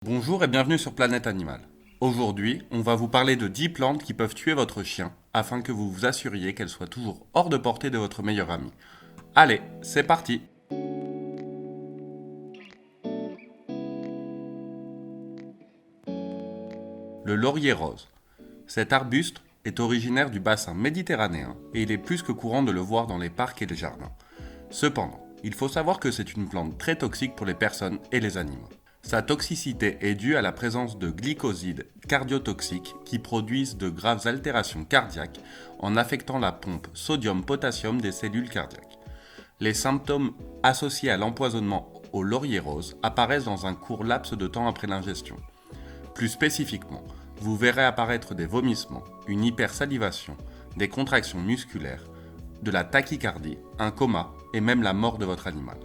Bonjour et bienvenue sur Planète Animal. Aujourd'hui, on va vous parler de 10 plantes qui peuvent tuer votre chien afin que vous vous assuriez qu'elles soient toujours hors de portée de votre meilleur ami. Allez, c'est parti! Le laurier rose. Cet arbuste est originaire du bassin méditerranéen et il est plus que courant de le voir dans les parcs et les jardins. Cependant, il faut savoir que c'est une plante très toxique pour les personnes et les animaux. Sa toxicité est due à la présence de glycosides cardiotoxiques qui produisent de graves altérations cardiaques en affectant la pompe sodium-potassium des cellules cardiaques. Les symptômes associés à l'empoisonnement au laurier rose apparaissent dans un court laps de temps après l'ingestion. Plus spécifiquement, vous verrez apparaître des vomissements, une hypersalivation, des contractions musculaires, de la tachycardie, un coma et même la mort de votre animal.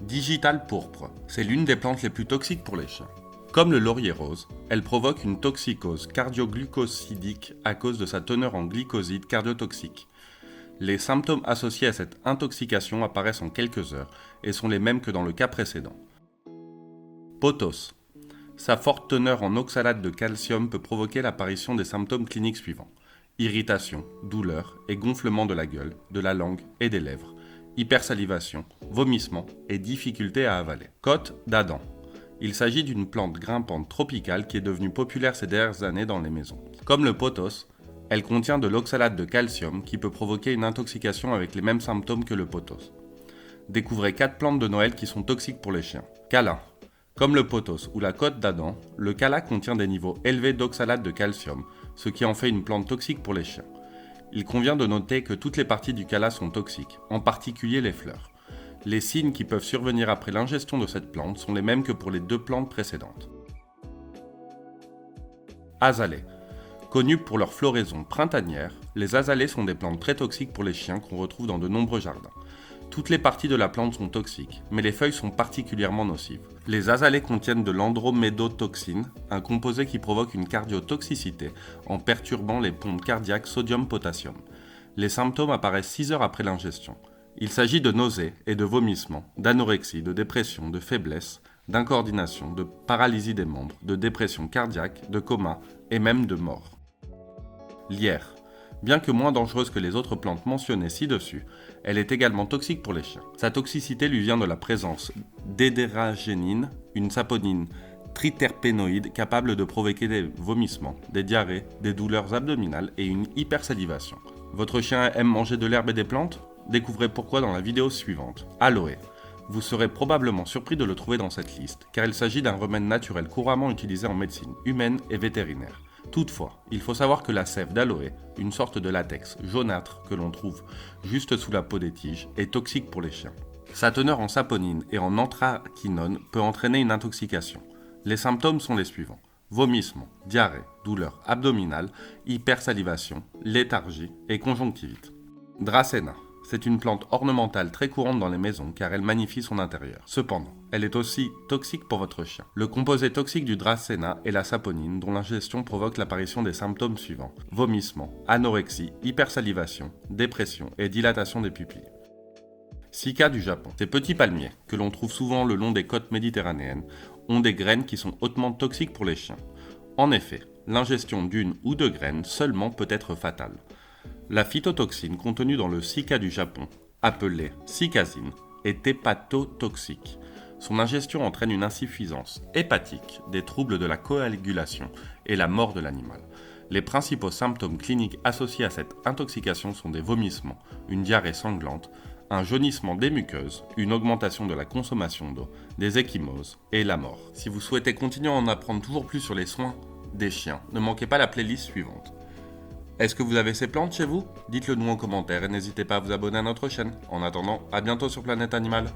Digital pourpre, c'est l'une des plantes les plus toxiques pour les chiens. Comme le laurier rose, elle provoque une toxicose cardioglucosidique à cause de sa teneur en glycosides cardiotoxiques. Les symptômes associés à cette intoxication apparaissent en quelques heures et sont les mêmes que dans le cas précédent. Pothos. Sa forte teneur en oxalate de calcium peut provoquer l'apparition des symptômes cliniques suivants: irritation, douleur et gonflement de la gueule, de la langue et des lèvres, hypersalivation, vomissement et difficulté à avaler. Côte d'Adam. Il s'agit d'une plante grimpante tropicale qui est devenue populaire ces dernières années dans les maisons. Comme le pothos, elle contient de l'oxalate de calcium qui peut provoquer une intoxication avec les mêmes symptômes que le pothos. Découvrez 4 plantes de Noël qui sont toxiques pour les chiens. Câlin. Comme le pothos ou la côte d'Adam, le câlin contient des niveaux élevés d'oxalate de calcium, ce qui en fait une plante toxique pour les chiens. Il convient de noter que toutes les parties du câlin sont toxiques, en particulier les fleurs. Les signes qui peuvent survenir après l'ingestion de cette plante sont les mêmes que pour les 2 plantes précédentes. Azalées. Connues pour leur floraison printanière, les azalées sont des plantes très toxiques pour les chiens qu'on retrouve dans de nombreux jardins. Toutes les parties de la plante sont toxiques, mais les feuilles sont particulièrement nocives. Les azalées contiennent de l'andromédotoxine, un composé qui provoque une cardiotoxicité en perturbant les pompes cardiaques sodium-potassium. Les symptômes apparaissent 6 heures après l'ingestion. Il s'agit de nausées et de vomissements, d'anorexie, de dépression, de faiblesse, d'incoordination, de paralysie des membres, de dépression cardiaque, de coma et même de mort. Lierre. Bien que moins dangereuse que les autres plantes mentionnées ci-dessus, elle est également toxique pour les chiens. Sa toxicité lui vient de la présence d'édéragénine, une saponine triterpénoïde capable de provoquer des vomissements, des diarrhées, des douleurs abdominales et une hypersalivation. Votre chien aime manger de l'herbe et des plantes? Découvrez pourquoi dans la vidéo suivante. Aloe. Vous serez probablement surpris de le trouver dans cette liste, car il s'agit d'un remède naturel couramment utilisé en médecine humaine et vétérinaire. Toutefois, il faut savoir que la sève d'aloe, une sorte de latex jaunâtre que l'on trouve juste sous la peau des tiges, est toxique pour les chiens. Sa teneur en saponine et en anthraquinone peut entraîner une intoxication. Les symptômes sont les suivants: vomissements, diarrhée, douleur abdominale, hypersalivation, léthargie et conjonctivite. Dracæna. C'est une plante ornementale très courante dans les maisons car elle magnifie son intérieur. Cependant, elle est aussi toxique pour votre chien. Le composé toxique du dracæna est la saponine dont l'ingestion provoque l'apparition des symptômes suivants: vomissements, anorexie, hypersalivation, dépression et dilatation des pupilles. Cycas du Japon. Ces petits palmiers, que l'on trouve souvent le long des côtes méditerranéennes, ont des graines qui sont hautement toxiques pour les chiens. En effet, l'ingestion d'une ou de graines seulement peut être fatale. La phytotoxine contenue dans le cycas du Japon, appelée cycasine, est hépatotoxique. Son ingestion entraîne une insuffisance hépatique, des troubles de la coagulation et la mort de l'animal. Les principaux symptômes cliniques associés à cette intoxication sont des vomissements, une diarrhée sanglante, un jaunissement des muqueuses, une augmentation de la consommation d'eau, des ecchymoses et la mort. Si vous souhaitez continuer à en apprendre toujours plus sur les soins des chiens, ne manquez pas la playlist suivante. Est-ce que vous avez ces plantes chez vous? Dites-le nous en commentaire et n'hésitez pas à vous abonner à notre chaîne. En attendant, à bientôt sur Planète Animal.